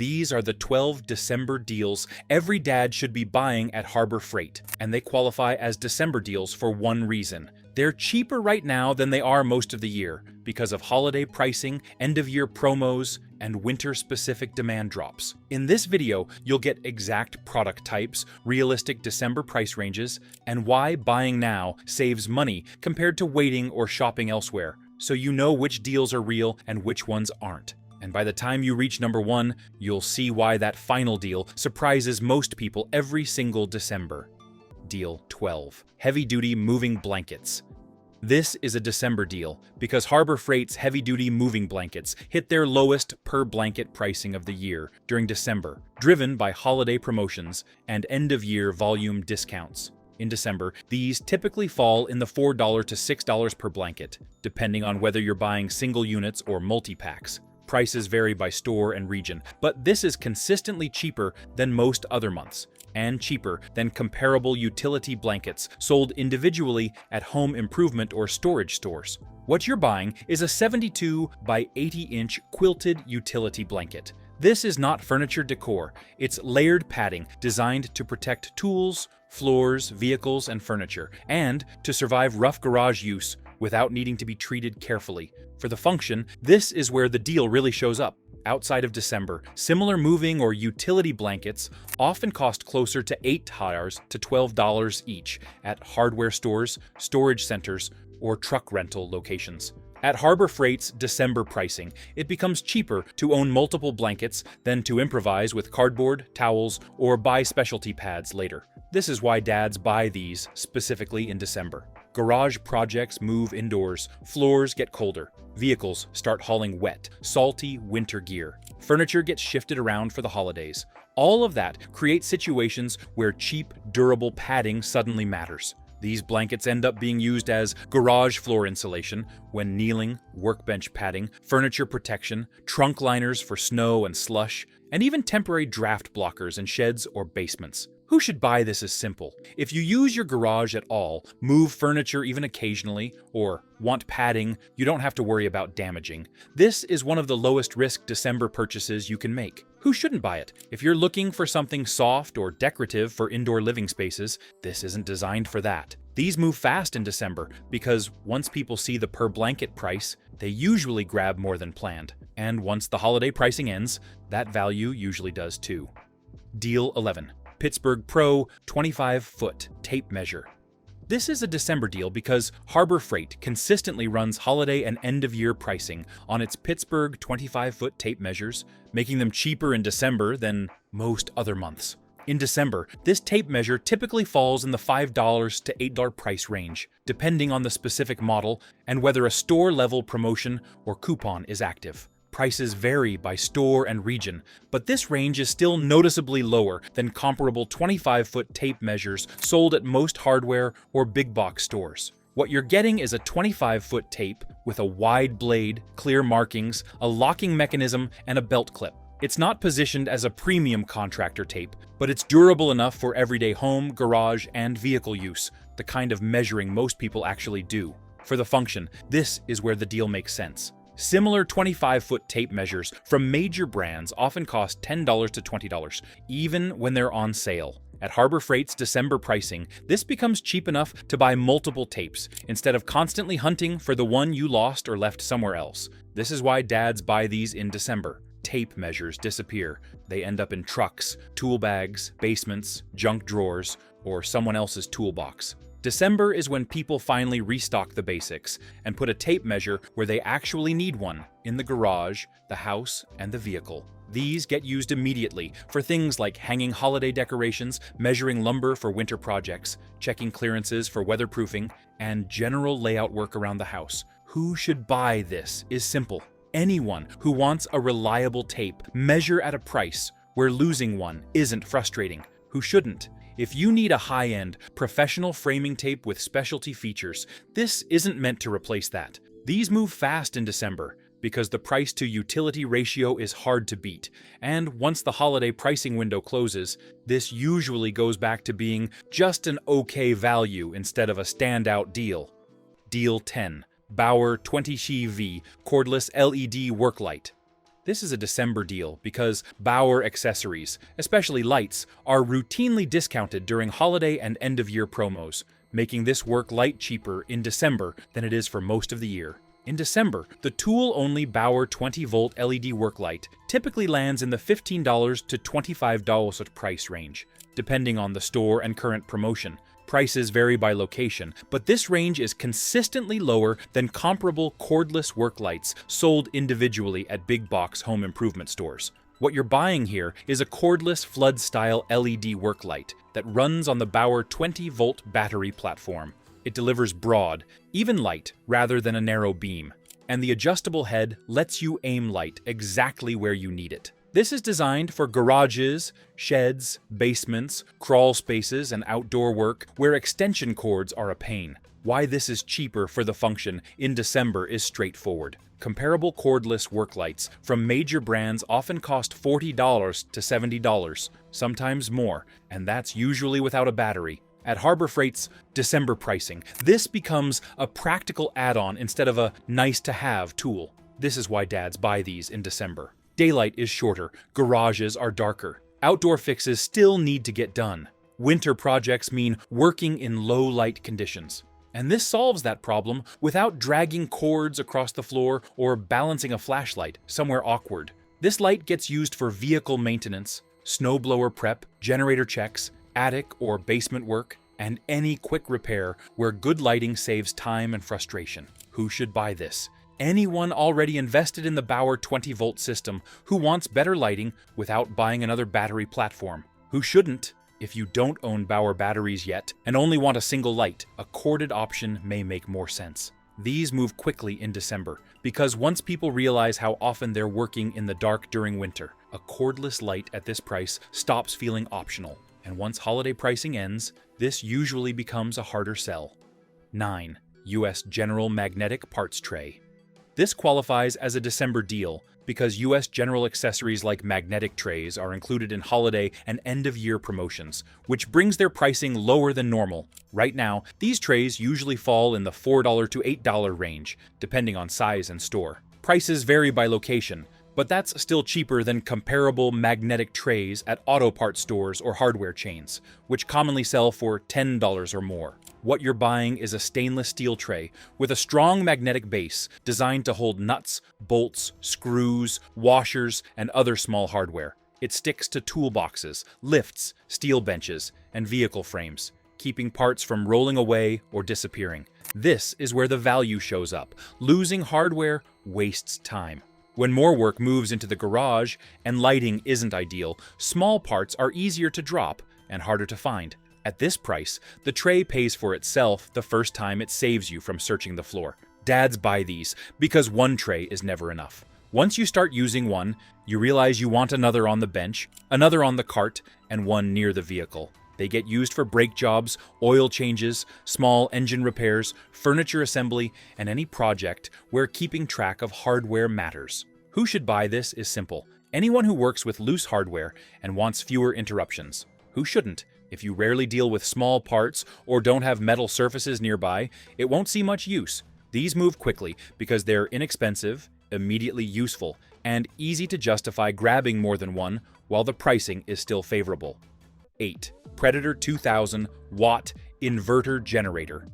These are the 12 December deals every dad should be buying at Harbor Freight, and they qualify as December deals for one reason. They're cheaper right now than they are most of the year because of holiday pricing, end-of-year promos, and winter-specific demand drops. In this video, you'll get exact product types, realistic December price ranges, and why buying now saves money compared to waiting or shopping elsewhere, so you know which deals are real and which ones aren't. And by the time you reach number 1, you'll see why that final deal surprises most people every single December. Deal 12. Heavy-duty moving blankets. This is a December deal because Harbor Freight's heavy-duty moving blankets hit their lowest per-blanket pricing of the year during December, driven by holiday promotions and end-of-year volume discounts. In December, these typically fall in the $4 to $6 per blanket, depending on whether you're buying single units or multi-packs. Prices vary by store and region, but this is consistently cheaper than most other months, and cheaper than comparable utility blankets sold individually at home improvement or storage stores. What you're buying is a 72 by 80-inch quilted utility blanket. This is not furniture decor, it's layered padding designed to protect tools, floors, vehicles, and furniture, and to survive rough garage use without needing to be treated carefully. For the function, this is where the deal really shows up. Outside of December, similar moving or utility blankets often cost closer to $8 to $12 each at hardware stores, storage centers, or truck rental locations. At Harbor Freight's December pricing, it becomes cheaper to own multiple blankets than to improvise with cardboard, towels, or buy specialty pads later. This is why dads buy these specifically in December. Garage projects move indoors, floors get colder, vehicles start hauling wet, salty winter gear, furniture gets shifted around for the holidays. All of that creates situations where cheap, durable padding suddenly matters. These blankets end up being used as garage floor insulation when kneeling, workbench padding, furniture protection, trunk liners for snow and slush, and even temporary draft blockers in sheds or basements. Who should buy this is simple. If you use your garage at all, move furniture even occasionally, or want padding you don't have to worry about damaging, this is one of the lowest risk December purchases you can make. Who shouldn't buy it? If you're looking for something soft or decorative for indoor living spaces, this isn't designed for that. These move fast in December because once people see the per blanket price, they usually grab more than planned. And once the holiday pricing ends, that value usually does too. Deal 11. Pittsburgh Pro 25-foot tape measure. This is a December deal because Harbor Freight consistently runs holiday and end-of-year pricing on its Pittsburgh 25-foot tape measures, making them cheaper in December than most other months. In December, this tape measure typically falls in the $5 to $8 price range, depending on the specific model and whether a store-level promotion or coupon is active. Prices vary by store and region, but this range is still noticeably lower than comparable 25-foot tape measures sold at most hardware or big box stores. What you're getting is a 25-foot tape with a wide blade, clear markings, a locking mechanism, and a belt clip. It's not positioned as a premium contractor tape, but it's durable enough for everyday home, garage, and vehicle use, the kind of measuring most people actually do. For the function, this is where the deal makes sense. Similar 25-foot tape measures from major brands often cost $10 to $20, even when they're on sale. At Harbor Freight's December pricing, this becomes cheap enough to buy multiple tapes instead of constantly hunting for the one you lost or left somewhere else. This is why dads buy these in December. Tape measures disappear. They end up in trucks, tool bags, basements, junk drawers, or someone else's toolbox. December is when people finally restock the basics and put a tape measure where they actually need one, in the garage, the house, and the vehicle. These get used immediately for things like hanging holiday decorations, measuring lumber for winter projects, checking clearances for weatherproofing, and general layout work around the house. Who should buy this is simple. Anyone who wants a reliable tape measure at a price where losing one isn't frustrating. Who shouldn't? If you need a high-end, professional framing tape with specialty features, this isn't meant to replace that. These move fast in December because the price-to-utility ratio is hard to beat, and once the holiday pricing window closes, this usually goes back to being just an okay value instead of a standout deal. Deal 10. Bauer 20C V cordless LED work light. This is a December deal because Bauer accessories, especially lights, are routinely discounted during holiday and end-of-year promos, making this work light cheaper in December than it is for most of the year. In December, the tool-only Bauer 20-volt LED work light typically lands in the $15 to $25 price range, depending on the store and current promotion. Prices vary by location, but this range is consistently lower than comparable cordless work lights sold individually at big box home improvement stores. What you're buying here is a cordless flood-style LED work light that runs on the Bauer 20-volt battery platform. It delivers broad, even light, rather than a narrow beam, and the adjustable head lets you aim light exactly where you need it. This is designed for garages, sheds, basements, crawl spaces, and outdoor work where extension cords are a pain. Why this is cheaper for the function in December is straightforward. Comparable cordless work lights from major brands often cost $40 to $70, sometimes more, and that's usually without a battery. At Harbor Freight's December pricing, this becomes a practical add-on instead of a nice-to-have tool. This is why dads buy these in December. Daylight is shorter, garages are darker. Outdoor fixes still need to get done. Winter projects mean working in low light conditions. And this solves that problem without dragging cords across the floor or balancing a flashlight somewhere awkward. This light gets used for vehicle maintenance, snowblower prep, generator checks, attic or basement work, and any quick repair where good lighting saves time and frustration. Who should buy this? Anyone already invested in the Bauer 20-volt system who wants better lighting without buying another battery platform. Who shouldn't? If you don't own Bauer batteries yet and only want a single light, a corded option may make more sense. These move quickly in December because once people realize how often they're working in the dark during winter, a cordless light at this price stops feeling optional. And once holiday pricing ends, this usually becomes a harder sell. 9. U.S. General Magnetic Parts Tray. This qualifies as a December deal because U.S. General accessories like magnetic trays are included in holiday and end-of-year promotions, which brings their pricing lower than normal. Right now, these trays usually fall in the $4 to $8 range, depending on size and store. Prices vary by location, but that's still cheaper than comparable magnetic trays at auto parts stores or hardware chains, which commonly sell for $10 or more. What you're buying is a stainless steel tray with a strong magnetic base designed to hold nuts, bolts, screws, washers, and other small hardware. It sticks to toolboxes, lifts, steel benches, and vehicle frames, keeping parts from rolling away or disappearing. This is where the value shows up. Losing hardware wastes time. When more work moves into the garage and lighting isn't ideal, small parts are easier to drop and harder to find. At this price, the tray pays for itself the first time it saves you from searching the floor. Dads buy these because one tray is never enough. Once you start using one, you realize you want another on the bench, another on the cart, and one near the vehicle. They get used for brake jobs, oil changes, small engine repairs, furniture assembly, and any project where keeping track of hardware matters. Who should buy this is simple. Anyone who works with loose hardware and wants fewer interruptions. Who shouldn't? If you rarely deal with small parts or don't have metal surfaces nearby, it won't see much use. These move quickly because they're inexpensive, immediately useful, and easy to justify grabbing more than one while the pricing is still favorable. 8. Predator 2000 Watt Inverter Generator.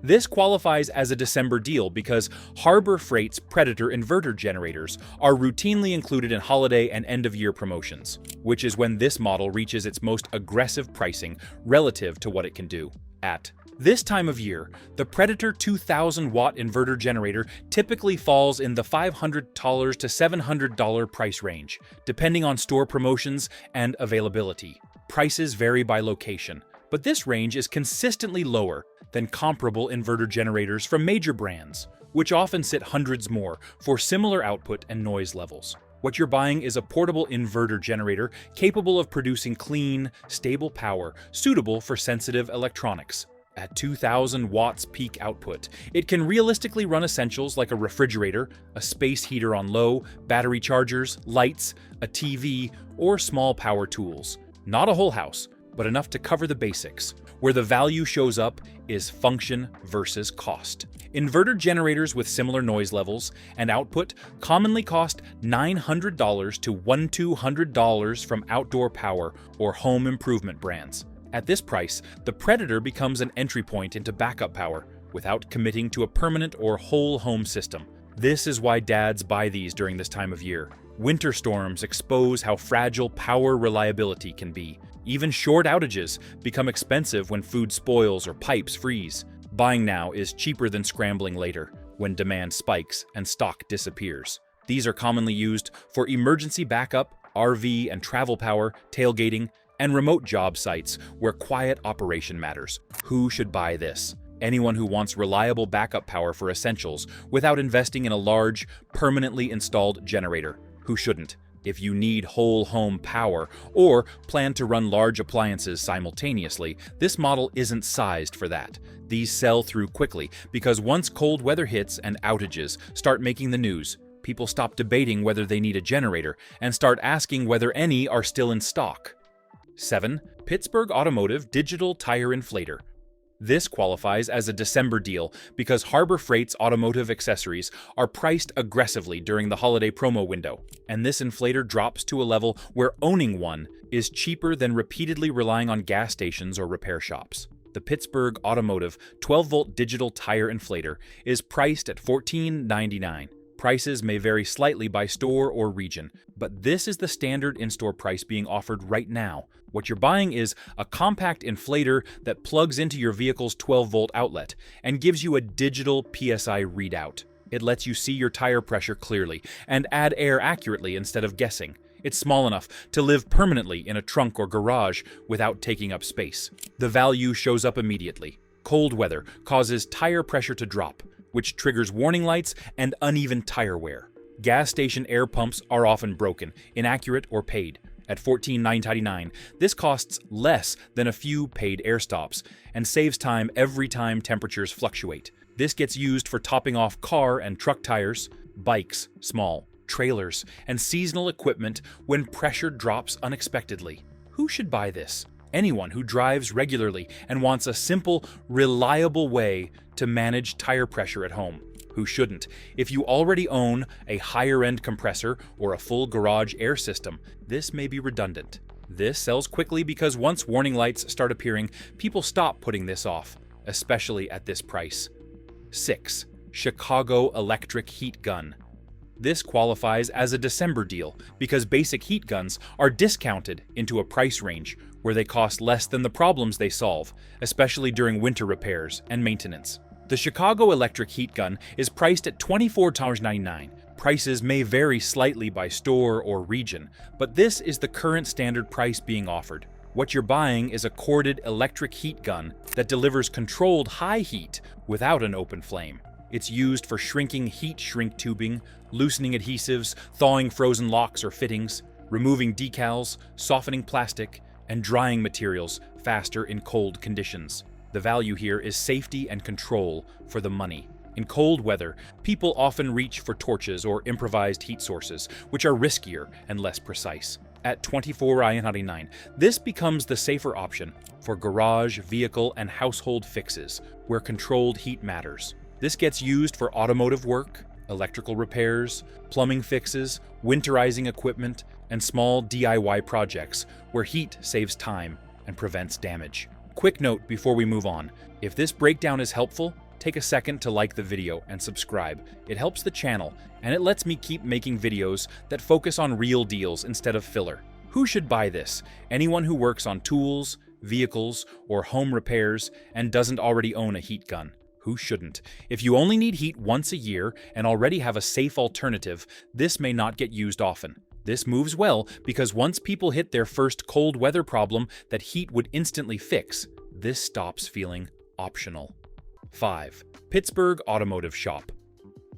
This qualifies as a December deal because Harbor Freight's Predator inverter generators are routinely included in holiday and end-of-year promotions, which is when this model reaches its most aggressive pricing relative to what it can do. At this time of year, the Predator 2000 watt inverter generator typically falls in the $500 to $700 price range, depending on store promotions and availability. Prices vary by location, but this range is consistently lower than comparable inverter generators from major brands, which often sit hundreds more for similar output and noise levels. What you're buying is a portable inverter generator capable of producing clean, stable power suitable for sensitive electronics. At 2,000 watts peak output, it can realistically run essentials like a refrigerator, a space heater on low, battery chargers, lights, a TV, or small power tools. Not a whole house, but enough to cover the basics. Where the value shows up is function versus cost. Inverter generators with similar noise levels and output commonly cost $900 to $1,200 from outdoor power or home improvement brands. At this price, the Predator becomes an entry point into backup power without committing to a permanent or whole home system. This is why dads buy these during this time of year. Winter storms expose how fragile power reliability can be. Even short outages become expensive when food spoils or pipes freeze. Buying now is cheaper than scrambling later, when demand spikes and stock disappears. These are commonly used for emergency backup, RV and travel power, tailgating, and remote job sites where quiet operation matters. Who should buy this? Anyone who wants reliable backup power for essentials without investing in a large, permanently installed generator. Who shouldn't? If you need whole home power or plan to run large appliances simultaneously, this model isn't sized for that. These sell through quickly because once cold weather hits and outages start making the news, people stop debating whether they need a generator and start asking whether any are still in stock. 7. Pittsburgh Automotive Digital Tire Inflator. This qualifies as a December deal because Harbor Freight's automotive accessories are priced aggressively during the holiday promo window, and this inflator drops to a level where owning one is cheaper than repeatedly relying on gas stations or repair shops. The Pittsburgh Automotive 12-volt digital tire inflator is priced at $14.99. Prices may vary slightly by store or region, but this is the standard in-store price being offered right now. What you're buying is a compact inflator that plugs into your vehicle's 12-volt outlet and gives you a digital PSI readout. It lets you see your tire pressure clearly and add air accurately instead of guessing. It's small enough to live permanently in a trunk or garage without taking up space. The value shows up immediately. Cold weather causes tire pressure to drop, which triggers warning lights and uneven tire wear. Gas station air pumps are often broken, inaccurate, or paid. At $14.99, this costs less than a few paid air stops and saves time every time temperatures fluctuate. This gets used for topping off car and truck tires, bikes, small, trailers, and seasonal equipment when pressure drops unexpectedly. Who should buy this? Anyone who drives regularly and wants a simple, reliable way to manage tire pressure at home. Who shouldn't? If you already own a higher-end compressor or a full garage air system, this may be redundant. This sells quickly because once warning lights start appearing, people stop putting this off, especially at this price. 6. Chicago Electric Heat Gun. This qualifies as a December deal because basic heat guns are discounted into a price range where they cost less than the problems they solve, especially during winter repairs and maintenance. The Chicago Electric Heat Gun is priced at $24.99. Prices may vary slightly by store or region, but this is the current standard price being offered. What you're buying is a corded electric heat gun that delivers controlled high heat without an open flame. It's used for shrinking heat shrink tubing, loosening adhesives, thawing frozen locks or fittings, removing decals, softening plastic, and drying materials faster in cold conditions. The value here is safety and control for the money. In cold weather, people often reach for torches or improvised heat sources, which are riskier and less precise. At $24.99, this becomes the safer option for garage, vehicle, and household fixes, where controlled heat matters. This gets used for automotive work, electrical repairs, plumbing fixes, winterizing equipment, and small DIY projects where heat saves time and prevents damage. Quick note before we move on, if this breakdown is helpful, take a second to like the video and subscribe. It helps the channel, and it lets me keep making videos that focus on real deals instead of filler. Who should buy this? Anyone who works on tools, vehicles, or home repairs and doesn't already own a heat gun. Who shouldn't? If you only need heat once a year and already have a safe alternative, this may not get used often. This moves well because once people hit their first cold weather problem that heat would instantly fix, this stops feeling optional. 5. Pittsburgh Automotive Shop.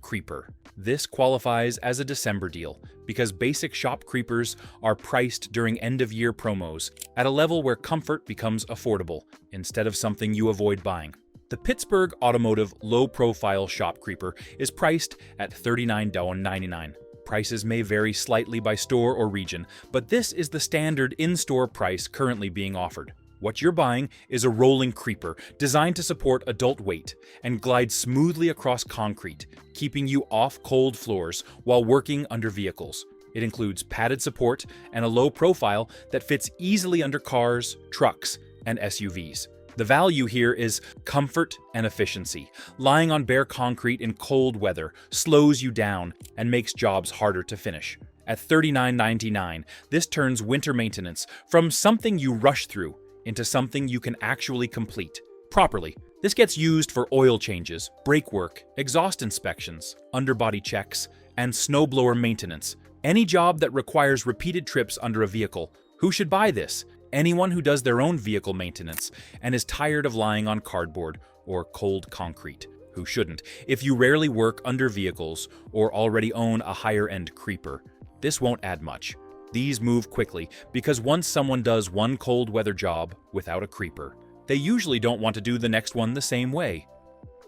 Creeper. This qualifies as a December deal because basic shop creepers are priced during end-of-year promos at a level where comfort becomes affordable instead of something you avoid buying. The Pittsburgh Automotive low-profile shop creeper is priced at $39.99. Prices may vary slightly by store or region, but this is the standard in-store price currently being offered. What you're buying is a rolling creeper designed to support adult weight and glide smoothly across concrete, keeping you off cold floors while working under vehicles. It includes padded support and a low profile that fits easily under cars, trucks, and SUVs. The value here is comfort and efficiency. Lying on bare concrete in cold weather slows you down and makes jobs harder to finish. At $39.99, this turns winter maintenance from something you rush through into something you can actually complete properly. This gets used for oil changes, brake work, exhaust inspections, underbody checks, and snowblower maintenance. Any job that requires repeated trips under a vehicle. Who should buy this? Anyone who does their own vehicle maintenance and is tired of lying on cardboard or cold concrete. Who shouldn't? If you rarely work under vehicles or already own a higher-end creeper, this won't add much. These move quickly because once someone does one cold weather job without a creeper, they usually don't want to do the next one the same way.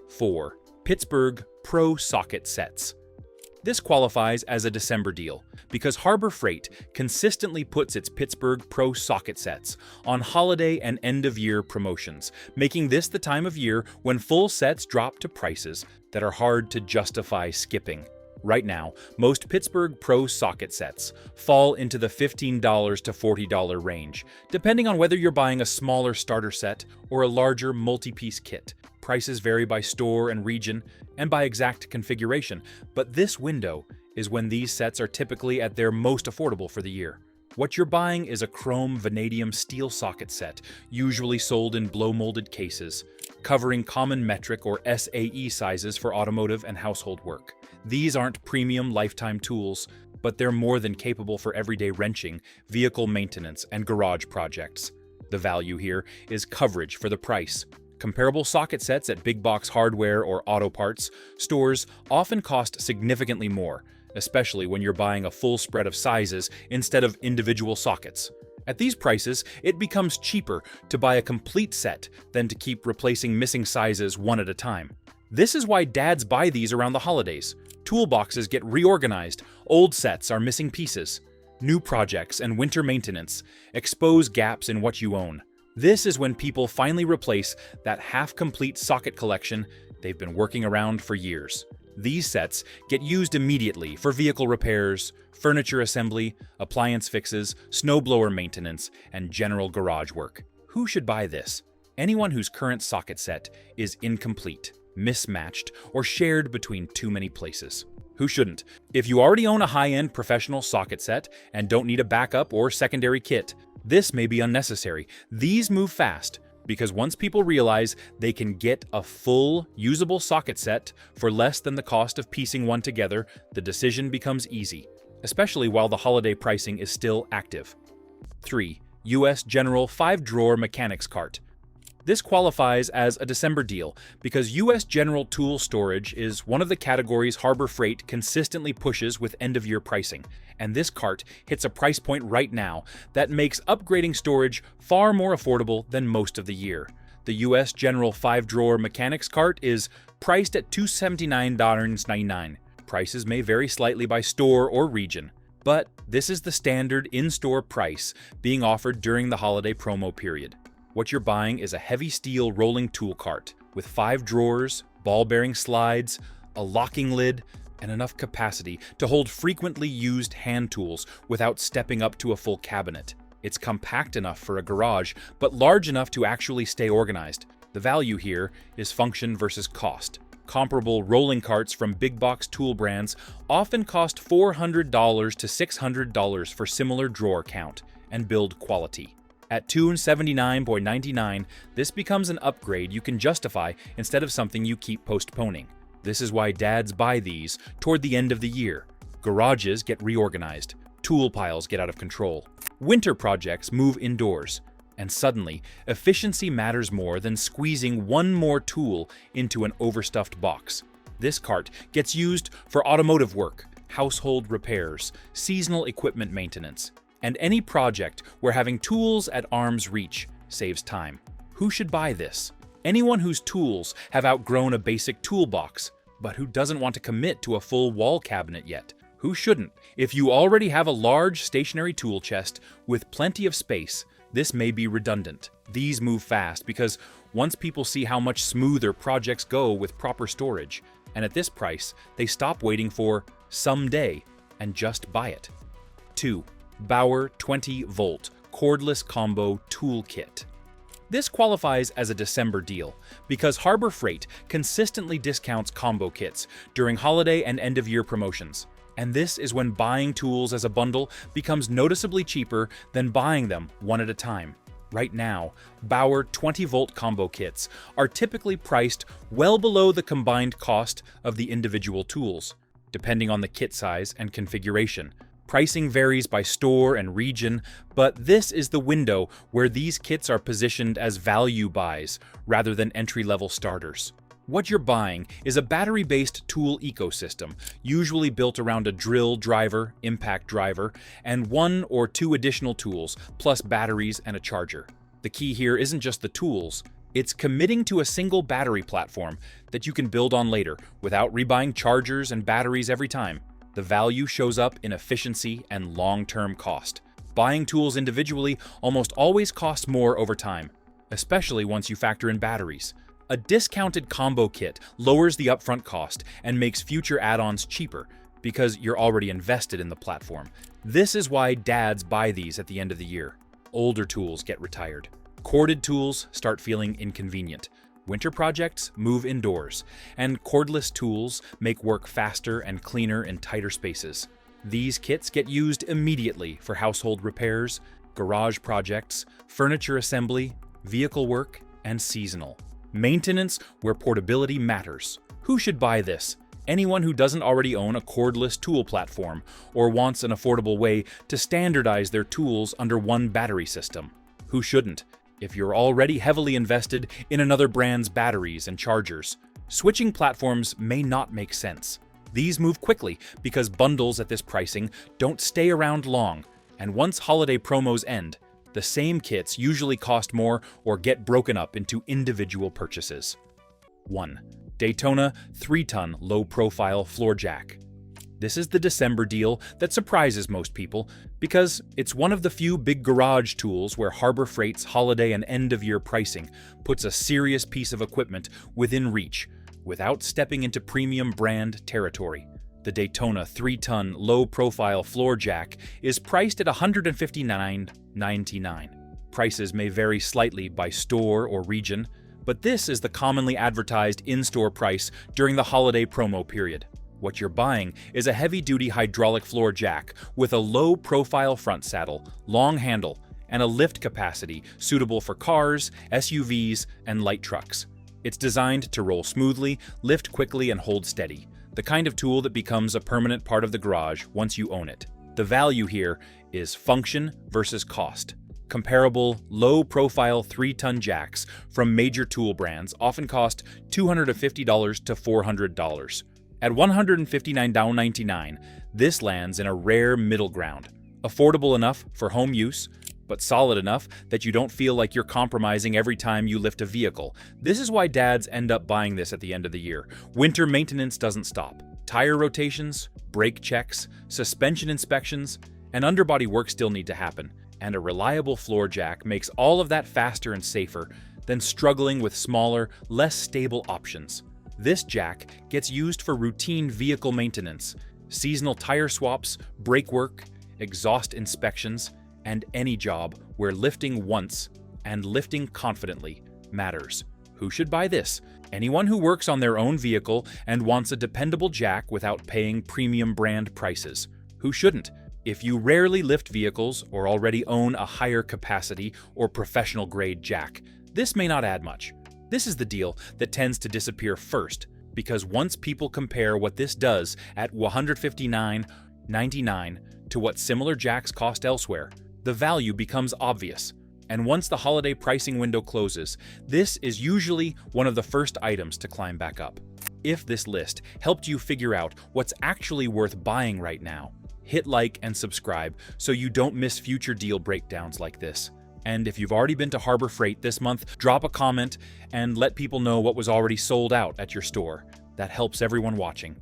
4. Pittsburgh Pro socket sets. This qualifies as a December deal because Harbor Freight consistently puts its Pittsburgh Pro socket sets on holiday and end-of-year promotions, making this the time of year when full sets drop to prices that are hard to justify skipping. Right now, most Pittsburgh Pro socket sets fall into the $15 to $40 range, depending on whether you're buying a smaller starter set or a larger multi-piece kit. Prices vary by store and region and by exact configuration, but this window is when these sets are typically at their most affordable for the year. What you're buying is a chrome vanadium steel socket set, usually sold in blow-molded cases, covering common metric or SAE sizes for automotive and household work. These aren't premium lifetime tools, but they're more than capable for everyday wrenching, vehicle maintenance, and garage projects. The value here is coverage for the price. Comparable socket sets at big box hardware or auto parts stores often cost significantly more, especially when you're buying a full spread of sizes instead of individual sockets. At these prices, it becomes cheaper to buy a complete set than to keep replacing missing sizes one at a time. This is why dads buy these around the holidays. Toolboxes get reorganized, old sets are missing pieces. New projects and winter maintenance expose gaps in what you own. This is when people finally replace that half-complete socket collection they've been working around for years. These sets get used immediately for vehicle repairs, furniture assembly, appliance fixes, snowblower maintenance, and general garage work. Who should buy this? Anyone whose current socket set is incomplete, mismatched, or shared between too many places. Who shouldn't? If you already own a high-end professional socket set and don't need a backup or secondary kit, this may be unnecessary. These move fast because once people realize they can get a full, usable socket set for less than the cost of piecing one together, the decision becomes easy, especially while the holiday pricing is still active. 3. U.S. General 5-drawer mechanics cart. This qualifies as a December deal because U.S. General tool storage is one of the categories Harbor Freight consistently pushes with end-of-year pricing, and this cart hits a price point right now that makes upgrading storage far more affordable than most of the year. The U.S. General 5-drawer mechanics cart is priced at $279.99. Prices may vary slightly by store or region, but this is the standard in-store price being offered during the holiday promo period. What you're buying is a heavy steel rolling tool cart with 5 drawers, ball-bearing slides, a locking lid, and enough capacity to hold frequently used hand tools without stepping up to a full cabinet. It's compact enough for a garage, but large enough to actually stay organized. The value here is function versus cost. Comparable rolling carts from big box tool brands often cost $400 to $600 for similar drawer count and build quality. At $279.99, this becomes an upgrade you can justify instead of something you keep postponing. This is why dads buy these toward the end of the year. Garages get reorganized, tool piles get out of control, winter projects move indoors, and suddenly, efficiency matters more than squeezing one more tool into an overstuffed box. This cart gets used for automotive work, household repairs, seasonal equipment maintenance, and any project where having tools at arm's reach saves time. Who should buy this? Anyone whose tools have outgrown a basic toolbox, but who doesn't want to commit to a full wall cabinet yet. Who shouldn't? If you already have a large stationary tool chest with plenty of space, This may be redundant. These move fast because once people see how much smoother projects go with proper storage, and at this price, they stop waiting for someday and just buy it. 2. Bauer 20-volt cordless combo tool kit. This qualifies as a December deal because Harbor Freight consistently discounts combo kits during holiday and end-of-year promotions. And this is when buying tools as a bundle becomes noticeably cheaper than buying them one at a time. Right now, Bauer 20-volt combo kits are typically priced well below the combined cost of the individual tools, depending on the kit size and configuration. Pricing varies by store and region, but this is the window where these kits are positioned as value buys rather than entry-level starters. What you're buying is a battery-based tool ecosystem, usually built around a drill driver, impact driver, and 1 or 2 additional tools, plus batteries and a charger. The key here isn't just the tools, it's committing to a single battery platform that you can build on later without rebuying chargers and batteries every time. The value shows up in efficiency and long-term cost. Buying tools individually almost always costs more over time, especially once you factor in batteries. A discounted combo kit lowers the upfront cost and makes future add-ons cheaper because you're already invested in the platform. This is why dads buy these at the end of the year. Older tools get retired. Corded tools start feeling inconvenient. Winter projects move indoors, and cordless tools make work faster and cleaner in tighter spaces. These kits get used immediately for household repairs, garage projects, furniture assembly, vehicle work, and seasonal maintenance where portability matters. Who should buy this? Anyone who doesn't already own a cordless tool platform or wants an affordable way to standardize their tools under one battery system. Who shouldn't? If you're already heavily invested in another brand's batteries and chargers, switching platforms may not make sense. These move quickly because bundles at this pricing don't stay around long, and once holiday promos end, the same kits usually cost more or get broken up into individual purchases. 1. Daytona 3-ton low-profile floor jack. This is the December deal that surprises most people because it's one of the few big garage tools where Harbor Freight's holiday and end-of-year pricing puts a serious piece of equipment within reach without stepping into premium brand territory. The Daytona 3-ton low-profile floor jack is priced at $159.99. Prices may vary slightly by store or region, but this is the commonly advertised in-store price during the holiday promo period. What you're buying is a heavy-duty hydraulic floor jack with a low-profile front saddle, long handle, and a lift capacity suitable for cars, SUVs, and light trucks. It's designed to roll smoothly, lift quickly, and hold steady, the kind of tool that becomes a permanent part of the garage once you own it. The value here is function versus cost. Comparable, low-profile 3-ton jacks from major tool brands often cost $250 to $400. At $159.99, this lands in a rare middle ground, affordable enough for home use, but solid enough that you don't feel like you're compromising every time you lift a vehicle. This is why dads end up buying this at the end of the year. Winter maintenance doesn't stop. Tire rotations, brake checks, suspension inspections, and underbody work still need to happen, and a reliable floor jack makes all of that faster and safer than struggling with smaller, less stable options. This jack gets used for routine vehicle maintenance, seasonal tire swaps, brake work, exhaust inspections, and any job where lifting once and lifting confidently matters. Who should buy this? Anyone who works on their own vehicle and wants a dependable jack without paying premium brand prices. Who shouldn't? If you rarely lift vehicles or already own a higher capacity or professional grade jack, this may not add much. This is the deal that tends to disappear first, because once people compare what this does at $159.99 to what similar jacks cost elsewhere, the value becomes obvious. And once the holiday pricing window closes, this is usually one of the first items to climb back up. If this list helped you figure out what's actually worth buying right now, hit like and subscribe so you don't miss future deal breakdowns like this. And if you've already been to Harbor Freight this month, drop a comment and let people know what was already sold out at your store. That helps everyone watching.